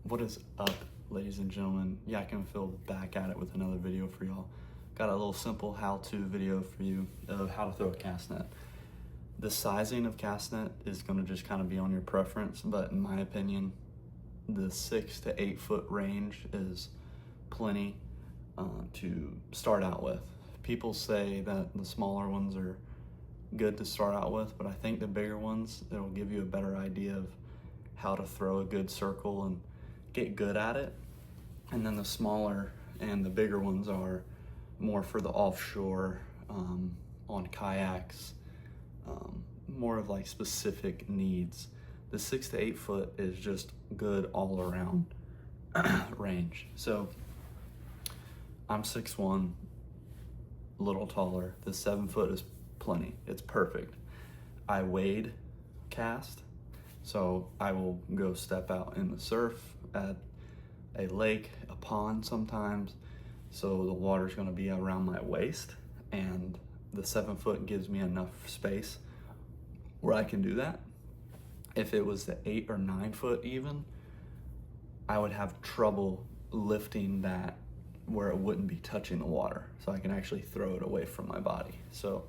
What is up, ladies and gentlemen? Yakin back at it with another video for y'all. Got a little simple how-to video for you of how to throw a cast net. The sizing of cast net is going to just kind of be on your preference, but in my opinion, the 6 to 8 foot range is plenty to start out with. People say that the smaller ones are good to start out with, but I think the bigger ones, it'll give you a better idea of how to throw a good circle and get good at it. And then the smaller and the bigger ones are more for the offshore, on kayaks, more of like specific needs. The 6 to 8 foot is just good all around range. So I'm 6'1", a little taller. The 7 foot is plenty. It's perfect. I wade cast, so I will go step out in the surf at a lake, a pond sometimes, so the water's going to be around my waist, and the 7 foot gives me enough space where I can do that. If it was the 8 or 9 foot even, I would have trouble lifting that where it wouldn't be touching the water, so I can actually throw it away from my body. So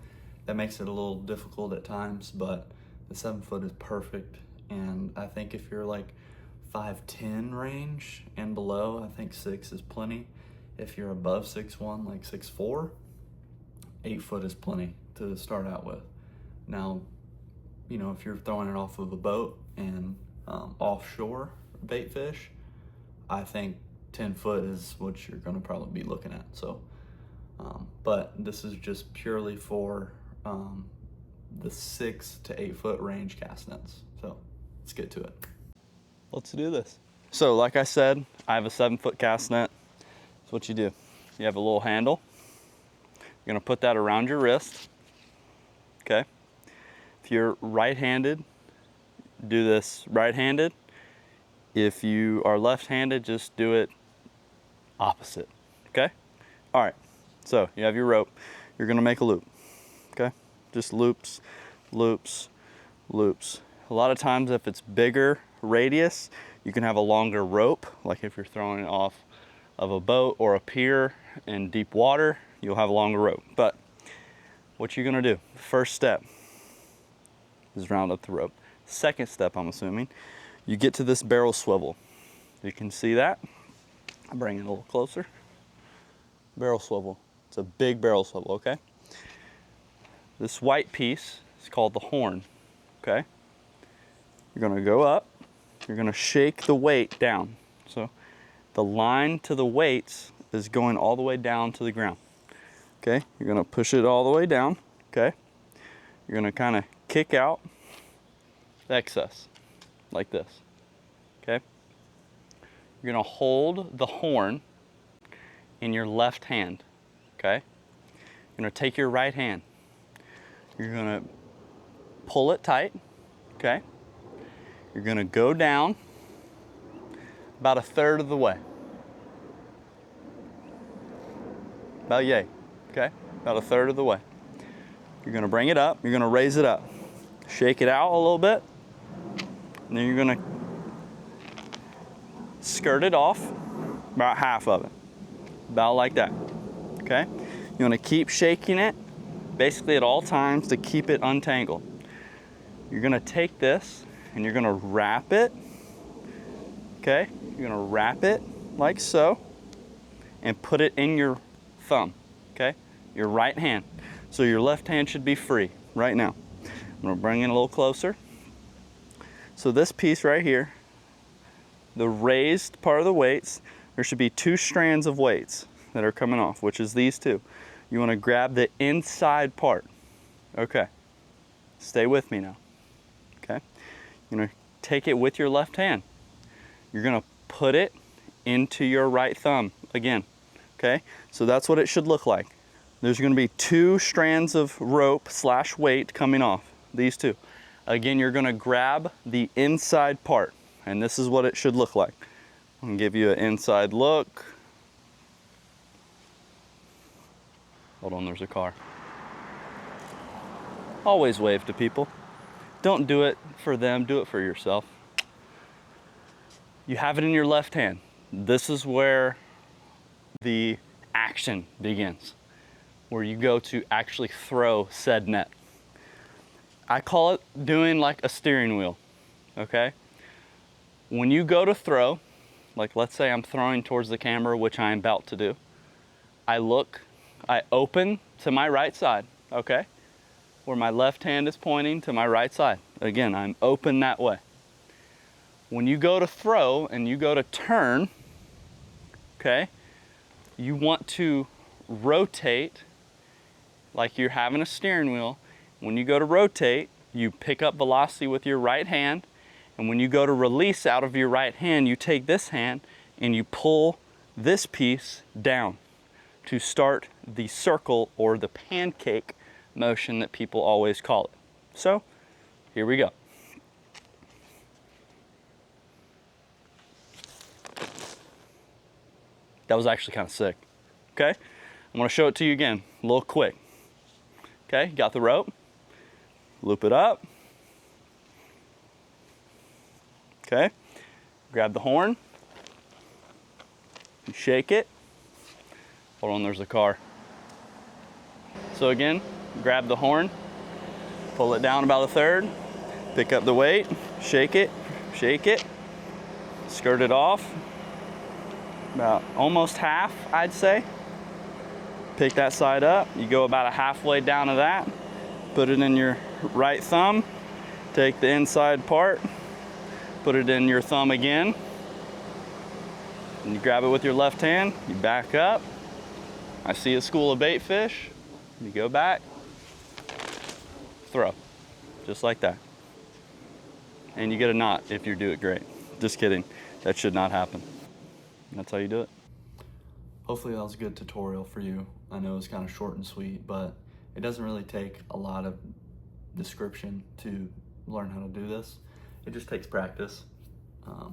that makes it a little difficult at times, but the 7 foot is perfect. And I think if you're like 5'10" range and below, I think 6 is plenty. If you're above 6'1", like 6'4", 8 foot is plenty to start out with. Now, you know, if you're throwing it off of a boat and offshore bait fish, I think 10 foot is what you're gonna probably be looking at. So, but this is just purely for the 6 to 8 foot range cast nets. So let's get to it. Let's do this. So like I said, I have a 7 foot cast net. That's what you do. You have a little handle. You're gonna put that around your wrist, okay? If you're right-handed, do this right-handed. If you are left-handed, just do it opposite, okay? All right, so you have your rope. You're gonna make a loop, okay? Just loops, loops, loops. A lot of times if it's bigger radius, you can have a longer rope, like if you're throwing it off of a boat or a pier in deep water, you'll have a longer rope. But what you're gonna do, first step is round up the rope. Second step, I'm assuming, you get to this barrel swivel. You can see that. I'll bring it a little closer. Barrel swivel. It's a big barrel swivel, okay? This white piece is called the horn, okay? You're gonna go up, you're gonna shake the weight down. So the line to the weights is going all the way down to the ground, okay? You're gonna push it all the way down, okay? You're gonna kind of kick out the excess, like this, okay? You're gonna hold the horn in your left hand, okay? You're gonna take your right hand. You're gonna pull it tight, okay? You're gonna go down about 1/3 of the way. About yay, okay? About 1/3 of the way. You're gonna bring it up, you're gonna raise it up. Shake it out a little bit, and then you're gonna skirt it off about half of it, about like that, okay? You wanna keep shaking it, basically at all times to keep it untangled. You're gonna take this and you're gonna wrap it, okay? You're gonna wrap it like so and put it in your thumb, okay? Your right hand. So your left hand should be free right now. I'm gonna bring it a little closer. So this piece right here, the raised part of the weights, there should be 2 strands of weights that are coming off, which is these 2. You wanna grab the inside part, okay? Stay with me now, okay? You're gonna take it with your left hand. You're gonna put it into your right thumb again, okay? So that's what it should look like. There's gonna be 2 strands of rope / weight coming off, these 2. Again, you're gonna grab the inside part, and this is what it should look like. I'm gonna give you an inside look. Hold on, there's a car. Always wave to people. Don't do it for them, do it for yourself. You have it in your left hand. This is where the action begins, where you go to actually throw said net. I call it doing like a steering wheel, okay? When you go to throw, like let's say I'm throwing towards the camera, which I'm about to do, I open to my right side, okay? Where my left hand is pointing to my right side. Again, I'm open that way. When you go to throw and you go to turn, okay, you want to rotate like you're having a steering wheel. When you go to rotate, you pick up velocity with your right hand, and when you go to release out of your right hand, you take this hand and you pull this piece down to start the circle or the pancake motion that people always call it. So, here we go. That was actually kind of sick, okay? I'm gonna show it to you again, a little quick. Okay, got the rope, loop it up. Okay, grab the horn, you shake it. Hold on, there's a car. So again, grab the horn, pull it down about a third, pick up the weight, shake it, skirt it off, about almost half, I'd say. Pick that side up, you go about a halfway down of that, put it in your right thumb, take the inside part, put it in your thumb again, and you grab it with your left hand, you back up. I see a school of baitfish, you go back, throw, just like that. And you get a knot if you do it great. Just kidding, that should not happen. That's how you do it. Hopefully that was a good tutorial for you. I know it's kind of short and sweet, but it doesn't really take a lot of description to learn how to do this. It just takes practice.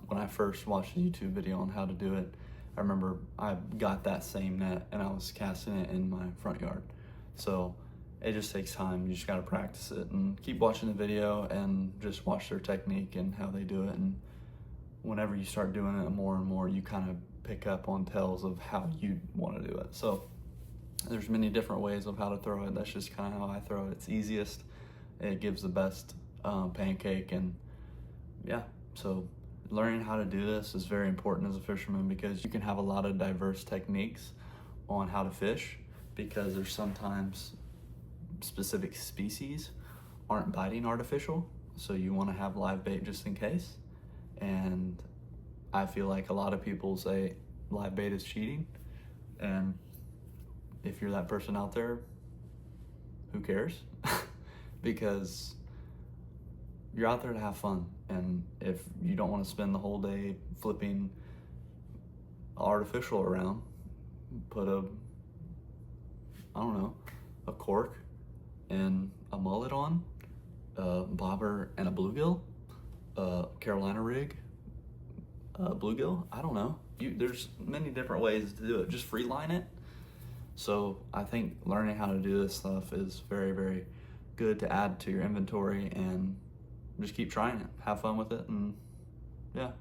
When I first watched a YouTube video on how to do it, I remember I got that same net and I was casting it in my front yard. So it just takes time. You just gotta practice it and keep watching the video and just watch their technique and how they do it. And whenever you start doing it more and more, you kind of pick up on tells of how you want to do it. So there's many different ways of how to throw it. That's just kind of how I throw it. It's easiest. It gives the best pancake, and yeah, so learning how to do this is very important as a fisherman, because you can have a lot of diverse techniques on how to fish, because there's sometimes specific species aren't biting artificial, so you want to have live bait just in case. And I feel like a lot of people say live bait is cheating, and if you're that person out there, who cares? Because you're out there to have fun, and if you don't want to spend the whole day flipping artificial around, put a cork and a mullet on, a bobber and a bluegill, a Carolina rig, bluegill, I don't know. There's many different ways to do it. Just free line it. So I think learning how to do this stuff is very, very good to add to your inventory, and just keep trying it. Have fun with it, and yeah.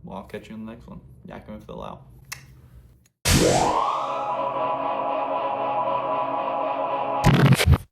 Well, I'll catch you in the next one. Yakin with Phil out.